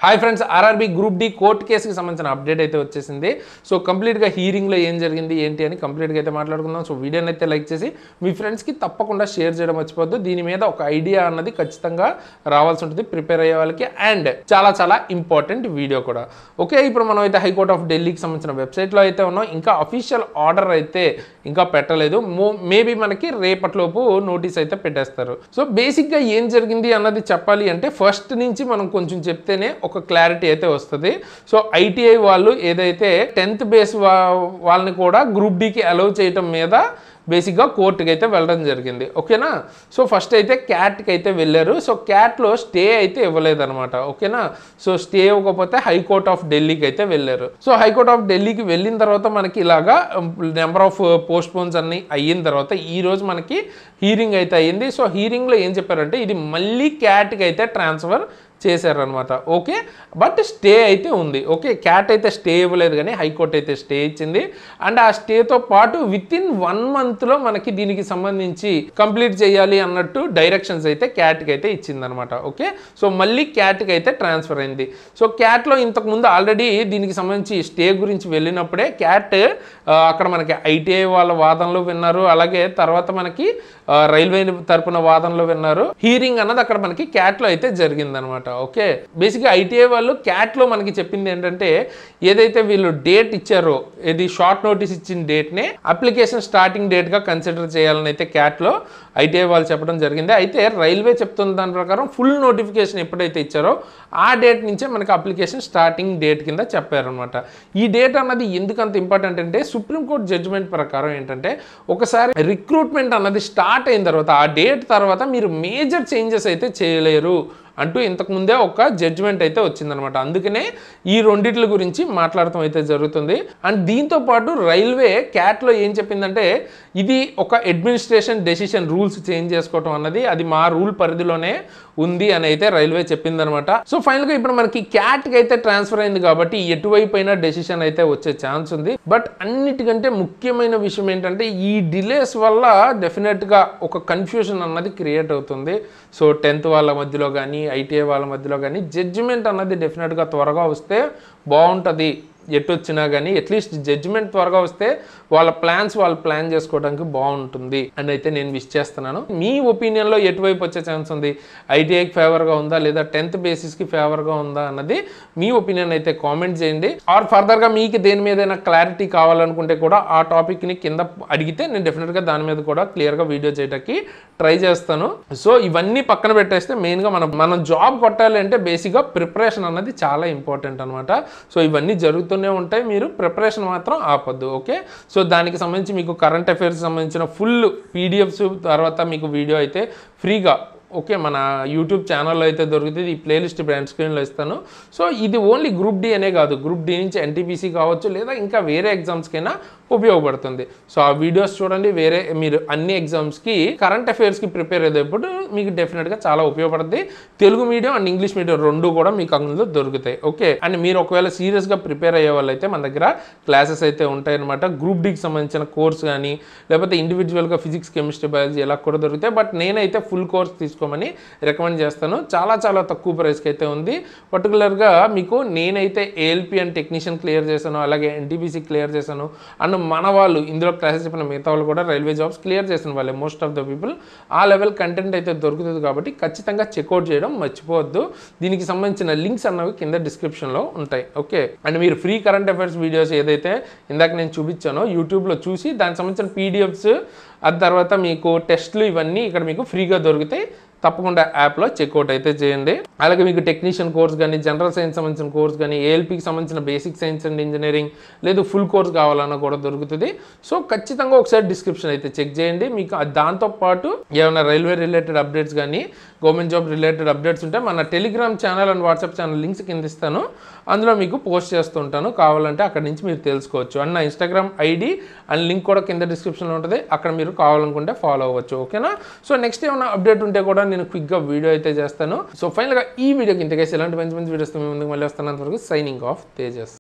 Hi friends, RRB group D court కేసుకి సంబంధించిన update అయితే వచ్చేసింది. సో కంప్లీట్గా హీరింగ్లో ఏం జరిగింది ఏంటి అని కంప్లీట్గా అయితే మాట్లాడుకుందాం. సో వీడియోని అయితే లైక్ చేసి మీ ఫ్రెండ్స్కి తప్పకుండా షేర్ చేయడం మర్చిపోద్దు. దీని మీద ఒక ఐడియా అన్నది ఖచ్చితంగా రావాల్సి ఉంటుంది ప్రిపేర్ అయ్యే వాళ్ళకి. అండ్ చాలా చాలా ఇంపార్టెంట్ వీడియో కూడా. ఓకే, ఇప్పుడు మనం అయితే హైకోర్ట్ ఆఫ్ ఢిల్లీకి సంబంధించిన వెబ్సైట్లో అయితే ఉన్నాం. ఇంకా అఫీషియల్ ఆర్డర్ అయితే ఇంకా పెట్టలేదు. మేబీ మనకి రేపటిలోపు నోటీస్ అయితే పెట్టేస్తారు. సో బేసిక్గా ఏం జరిగింది అన్నది చెప్పాలి అంటే ఫస్ట్ నుంచి మనం కొంచెం చెప్తేనే ఒక క్లారిటీ అయితే వస్తుంది. సో ఐటీఐ వాళ్ళు ఏదైతే 10th బేస్ వాళ్ళని కూడా గ్రూప్ డికి అలౌ చేయటం మీద బేసిక్గా కోర్టుకి అయితే వెళ్ళడం జరిగింది. ఓకేనా. సో ఫస్ట్ అయితే క్యాట్కి అయితే వెళ్ళారు. సో క్యాట్లో స్టే అయితే ఇవ్వలేదన్నమాట. ఓకేనా. సో స్టే ఇవ్వకపోతే హైకోర్ట్ ఆఫ్ ఢిల్లీకి అయితే వెళ్ళారు. సో హైకోర్ట్ ఆఫ్ ఢిల్లీకి వెళ్ళిన తర్వాత మనకి ఇలాగా నెంబర్ ఆఫ్ పోస్ట్ పోన్స్ అన్ని అయిన తర్వాత ఈ రోజు మనకి హీరింగ్ అయితే అయ్యింది. సో హీరింగ్లో ఏం చెప్పారంటే ఇది మళ్ళీ క్యాట్కి అయితే ట్రాన్స్ఫర్ చేశారనమాట. ఓకే, బట్ స్టే అయితే ఉంది. ఓకే, క్యాట్ అయితే స్టే ఇవ్వలేదు కానీ హైకోర్టు అయితే స్టే ఇచ్చింది. అండ్ ఆ స్టేతో పాటు విత్ ఇన్ 1 monthలో మనకి దీనికి సంబంధించి కంప్లీట్ చేయాలి అన్నట్టు డైరెక్షన్స్ అయితే క్యాట్కి అయితే ఇచ్చిందనమాట. ఓకే, సో మళ్ళీ క్యాట్కి అయితే ట్రాన్స్ఫర్ అయింది. సో క్యాట్లో ఇంతకుముందు ఆల్రెడీ దీనికి సంబంధించి స్టే గురించి వెళ్ళినప్పుడే క్యాట్ అక్కడ మనకి ఐటీఐ వాళ్ళ వాదనలు విన్నారు. అలాగే తర్వాత మనకి రైల్వే తరపున వాదనలు విన్నారు. హీరింగ్ అన్నది అక్కడ మనకి క్యాట్లో అయితే జరిగిందనమాట. ఓకే, బేసిక్గా ఐటీఐ వాళ్ళు క్యాట్లో మనకి చెప్పింది ఏంటంటే ఏదైతే వీళ్ళు డేట్ ఇచ్చారో ఇది షార్ట్ నోటీస్ ఇచ్చిన డేట్నే అప్లికేషన్ స్టార్టింగ్ డేట్గా కన్సిడర్ చేయాలని అయితే క్యాట్లో ఐటీఐ వాళ్ళు చెప్పడం జరిగింది. అయితే రైల్వే చెప్తున్న దాని ప్రకారం ఫుల్ నోటిఫికేషన్ ఎప్పుడైతే ఇచ్చారో ఆ డేట్ నుంచే మనకి అప్లికేషన్ స్టార్టింగ్ డేట్ కింద చెప్పారనమాట. ఈ డేట్ అన్నది ఎందుకంత ఇంపార్టెంట్ అంటే సుప్రీంకోర్టు జడ్జిమెంట్ ప్రకారం ఏంటంటే ఒకసారి రిక్రూట్మెంట్ అన్నది స్టార్ట్ అయిన తర్వాత ఆ డేట్ తర్వాత మీరు మేజర్ చేంజెస్ అయితే చేయలేరు అంటూ ఇంతకుముందే ఒక జడ్జిమెంట్ అయితే వచ్చిందనమాట. అందుకనే ఈ రెండిట్ల గురించి మాట్లాడటం అయితే జరుగుతుంది. అండ్ దీంతో పాటు రైల్వే క్యాట్లో ఏం చెప్పిందంటే ఇది ఒక అడ్మినిస్ట్రేషన్ డెసిషన్, రూల్స్ చేంజ్ చేసుకోవటం అన్నది అది మా రూల్ పరిధిలోనే ఉంది అని అయితే రైల్వే చెప్పిందనమాట. సో ఫైనల్గా ఇప్పుడు మనకి క్యాట్కి అయితే ట్రాన్స్ఫర్ అయింది కాబట్టి ఎటువైపు అయినా డెసిషన్ అయితే వచ్చే ఛాన్స్ ఉంది. బట్ అన్నిటికంటే ముఖ్యమైన విషయం ఏంటంటే ఈ డిలేస్ వల్ల డెఫినెట్గా ఒక కన్ఫ్యూజన్ అన్నది క్రియేట్ అవుతుంది. సో 10th వాళ్ళ మధ్యలో కానీ ఐటీఐ వాళ్ళ మధ్యలో కానీ జడ్జిమెంట్ అన్నది డెఫినెట్గా త్వరగా వస్తే బాగుంటుంది. ఎటు వచ్చినా కానీ అట్లీస్ట్ జడ్జిమెంట్ త్వరగా వస్తే వాళ్ళ వాళ్ళు ప్లాన్ చేసుకోవడానికి బాగుంటుంది అని అయితే నేను విష్ చేస్తున్నాను. మీ ఒపీనియన్లో ఎటువైపు వచ్చే ఛాన్స్ ఉంది? ఐటీఐకి ఫేవర్గా ఉందా లేదా 10th బేసిస్కి ఫేవర్గా ఉందా అన్నది మీ ఒపీనియన్ అయితే కామెంట్ చేయండి. ఆర్ ఫర్దర్గా మీకు దేని మీద ఏదైనా క్లారిటీ కావాలనుకుంటే కూడా ఆ టాపిక్ని కింద అడిగితే నేను డెఫినెట్గా దాని మీద కూడా క్లియర్గా వీడియో చేయడానికి ట్రై చేస్తాను. సో ఇవన్నీ పక్కన పెట్టేస్తే మెయిన్గా మనం జాబ్ కొట్టాలి అంటే బేసిక్గా ప్రిపరేషన్ అన్నది చాలా ఇంపార్టెంట్ అనమాట. సో ఇవన్నీ జరుగుతూనే ఉంటాయి, మీరు ప్రిపరేషన్ మాత్రం ఆపొద్దు. ఓకే, సో దానికి సంబంధించి మీకు కరెంట్ అఫైర్స్ సంబంధించిన ఫుల్ పీడిఎఫ్స్ తర్వాత మీకు వీడియో అయితే ఫ్రీగా ఓకే మన యూట్యూబ్ ఛానల్లో అయితే దొరుకుతుంది. ఈ ప్లేలిస్ట్ బ్రాండ్ స్క్రీన్లో ఇస్తాను. సో ఇది ఓన్లీ గ్రూప్ డి అనే కాదు, గ్రూప్ డి నుంచి ఎన్టీపీసీ కావచ్చు లేదా ఇంకా వేరే ఎగ్జామ్స్కైనా ఉపయోగపడుతుంది. సో ఆ వీడియోస్ చూడండి. వేరే మీరు అన్ని ఎగ్జామ్స్కి కరెంట్ అఫైర్స్కి ప్రిపేర్ అయ్యేటప్పుడు మీకు డెఫినెట్గా చాలా ఉపయోగపడుతుంది. Telugu medium and English medium రెండు కూడా మీకు అందులో దొరుకుతాయి. ఓకే, అండ్ మీరు ఒకవేళ సీరియస్గా ప్రిపేర్ అయ్యే వాళ్ళు అయితే మన దగ్గర క్లాసెస్ అయితే ఉంటాయన్నమాట. గ్రూప్ డికి సంబంధించిన కోర్స్ కానీ లేకపోతే ఇండివిజువల్గా ఫిజిక్స్ కెమిస్ట్రీ బయాలజీ ఎలా కూడా దొరుకుతాయి. బట్ నేనైతే ఫుల్ కోర్స్ తీసుకోమని రికమెండ్ చేస్తాను. చాలా చాలా తక్కువ ప్రైస్కి అయితే ఉంది. పర్టికులర్గా మీకు నేనైతే ఏఎల్పి అండ్ టెక్నీషియన్ క్లియర్ చేశాను, అలాగే ఎన్టీపీసీ క్లియర్ చేశాను. అండ్ మన వాళ్ళు ఇందులో క్లాసెస్ చెప్పిన మిగతా వాళ్ళు కూడా రైల్వే జాబ్స్ క్లియర్ చేసిన వాళ్ళే మోస్ట్ ఆఫ్ ద పీపుల్. ఆ లెవెల్ కంటెంట్ అయితే దొరుకుతుంది కాబట్టి ఖచ్చితంగా చెక్అవుట్ చేయడం మర్చిపోవద్దు. దీనికి సంబంధించిన లింక్స్ అన్నవి కింద డిస్క్రిప్షన్లో ఉంటాయి. ఓకే, అండ్ మీరు ఫ్రీ కరెంట్ అఫైర్స్ వీడియోస్ ఏదైతే ఇందాక నేను చూపించానో యూట్యూబ్లో చూసి దానికి సంబంధించిన పీడిఎఫ్స్ ఆ తర్వాత మీకు టెస్ట్లు ఇవన్నీ ఇక్కడ మీకు ఫ్రీగా దొరుకుతాయి. తప్పకుండా యాప్లో చెక్అవుట్ అయితే చేయండి. అలాగే మీకు టెక్నీషియన్ కోర్స్ కానీ జనరల్ సైన్స్ సంబంధించిన కోర్స్ కానీ ఏఎల్పీకి సంబంధించిన బేసిక్ సైన్స్ అండ్ ఇంజనీరింగ్ లేదు ఫుల్ కోర్స్ కావాలన్నా కూడా దొరుకుతుంది. సో ఖచ్చితంగా ఒకసారి డిస్క్రిప్షన్ అయితే చెక్ చేయండి. మీకు దాంతోపాటు ఏమైనా రైల్వే రిలేటెడ్ అప్డేట్స్ కానీ గవర్నమెంట్ జాబ్ రిలేటెడ్ అప్డేట్స్ ఉంటే మన Telegram channel and WhatsApp channel links కింద ఇస్తాను. అందులో మీకు పోస్ట్ చేస్తుంటాను, కావాలంటే అక్కడి నుంచి మీరు తెలుసుకోవచ్చు. అండ్ నా ఇన్స్టాగ్రామ్ ఐడి అండ్ లింక్ కూడా కింద డిస్క్రిప్షన్లో ఉంటుంది, అక్కడ మీరు కావాలనుకుంటే ఫాలో అవ్వచ్చు. ఓకేనా. సో నెక్స్ట్ ఏమైనా అప్డేట్ ఉంటే కూడా నేను క్విక్గా వీడియో అయితే చేస్తాను. సో ఫైనల్గా ఈ వీడియోకి ఇంతకేసి ఇలాంటి మంచి మంచి వీడియోస్ మీ ముందుకు మళ్ళీ వస్తాను. అంతవరకు సైనింగ్ ఆఫ్ తేజస్.